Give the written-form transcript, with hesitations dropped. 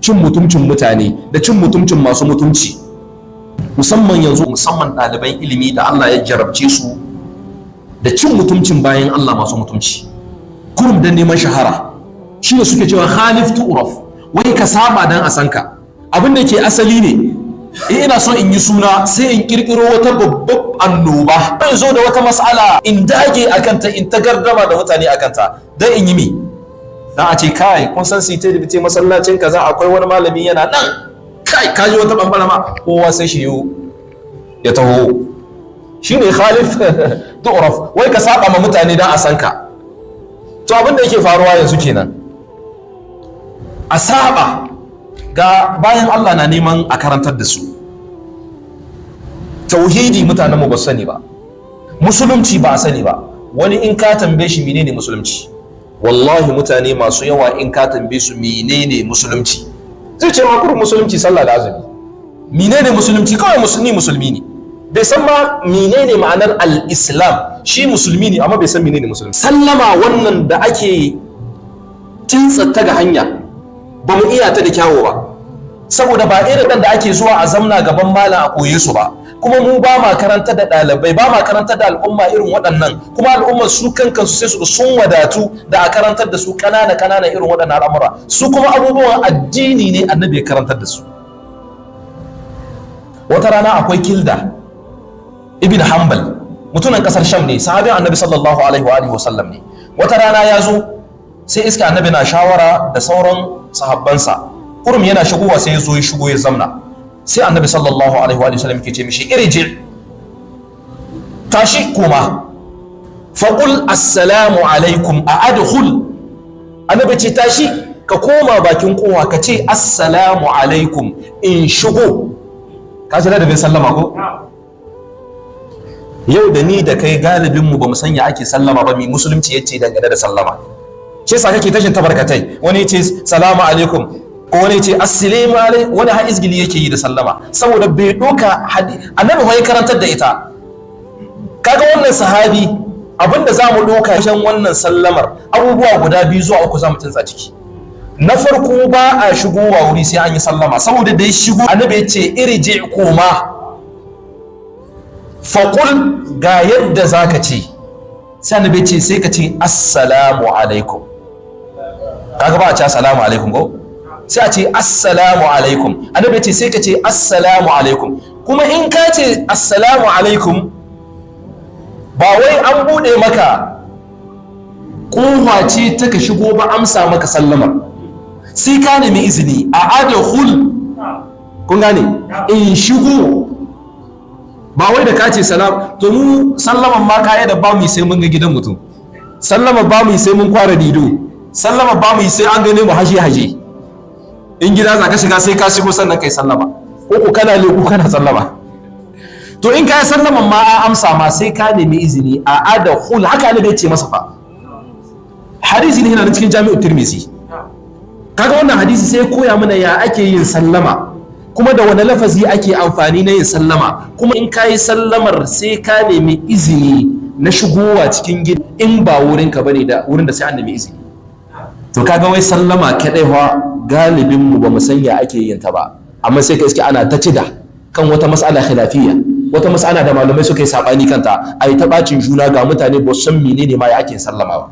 cin mutuncin mutane da cin mutuncin masu mutunci, musamman yanzu, musamman ɗaliban ilimi da Allah ya jarabce su da cin mutuncin bayan Allah masu mutunci kurum dan neman shahara. Shi ne suke cewa khalif tu'raf, wai ka saba dan a san ka. Abin da ke asali ne, ina son in yi suna sai in kirkiro wata babbar annoba, in zo da wata mas'ala in dage akan ta, in ta gardama da mutane akan ta, dan in yi mi dan a ce kai kun san site da bice masallacin kaza akwai wani malami yana nan, kai kaji wata bambara ma, kowa sai shi ya taho. Shine khalif tu'raf, wai ka saba ma mutane dan a san ka. To abin da yake faruwa yanzu kenan, a saba ga bayan Allah na neman a karantar da su tauhidi, mutanen mu ba su sani ba, musulunci ba a sani ba. Wani in ka tambaye shi menene musulunci, wallahi mutane masu yawa in ka tambaye su menene musulunci, zai ce ma kurin musulunci sallah da azumi. Menene musulunci? Kawai musulmi ne, bai san ma menene ma'anar al-islam. Shi musulmi ne amma bai san menene musulunci. Sallama wannan da ake tintsatta ga hanya ba mu iya ta da kyawo ba, saboda ba irin da ake zuwa a zamna gaban malam a koye su ba, kuma mu ba ma karanta da ɗalibai, ba ma karanta da al'umma irin waɗannan, kuma al'ummar su kansu sai su sun wadatu da a karantar da su ƙanana irin waɗannan al'amura. Su kuma abubuwan addini ne annabi ya karantar da su. Wata rana akwai Kilda ibn Hanbal, mutumin ƙasar Sham ne, sahabin annabi sallallahu alaihi wa sallam ne. Wata rana ya zo sai iska annabi na shawara da sauran sahabbansa, kurum yana shigowa sai ya zo ya shigo ya zamna. Sai annabi sallallahu alaihi wa sallam ke ce mishi irji, tashi koma, faqul assalamu alaikum a adkhul. Annabi ce tashi ka koma bakin kowa ka ce assalamu alaikum in shigo. Ka ji da bin sallama ko? Yau da ni da kai galibin mu bamu sanya ake sallama ba, mi musulunci yace dangane da sallama. Shi yasa kake tashin tabarkatai, wani yace salamu alaikum, ko wani yace assalamu alaikum, wani har izgili yake yi da sallama saboda bai doka annabi ya karantar da ita. Kaga wannan sahabi abinda zamu doka shan wannan sallamar abubuwa guda biyu zuwa uku zamu tantsa ciki. Na farko, ba a shigowa wuri sai an yi sallama, saboda da ya shigo annabi yace irji koma, faqul ga yadda zaka ce. Sai annabi ce sai ka ce assalamu alaikum. Kaga ba a ce assalamu alaikum ko? Sai a ce assalamu alaikum. Annabi ce sai ka ce assalamu alaikum. Kuma in ka ce assalamu alaikum, ba wai an bude maka kofa ce ta ka shigo ba amsa maka sallamar, sai ka nemi izini a adkhul. Kun gane? In shigo, ba wai da ka ce salam. To mu sallaman ma ka da ba mu sai mun ga gidan mutum, sallama ba mu sai mun kwara dido, sallama ba mu sai an gane mu haje. In gida za ka shiga sai ka shigo sannan kai sallama, ko kana leku kana sallama. To in ka yi sallaman ma a amsa ma sai ka nemi izini a adkhul. Haka ne bai ce masa fa. Hadisi ne yana cikin Jami'ut Tirmidhi. Kaga wannan hadisi sai koya mana ya ake yin sallama, kuma da wani lafazi ake amfani na yin sallama. Kuma in ka yi sallamar sai ka nemi izini na shigowa cikin gida, in ba wurinka bane da wurin da sai an nemi izini. To kaga wai sallama kadai fa galibin mu ba mu san ya ake yin ta ba, amma sai ka iske ana ta cida kan wata mas'ala khilafiyya, wata mas'ala da malamai suka yi sabani kanta, ai ta bacin juna ga mutane ba san menene ma ya ake sallama ba.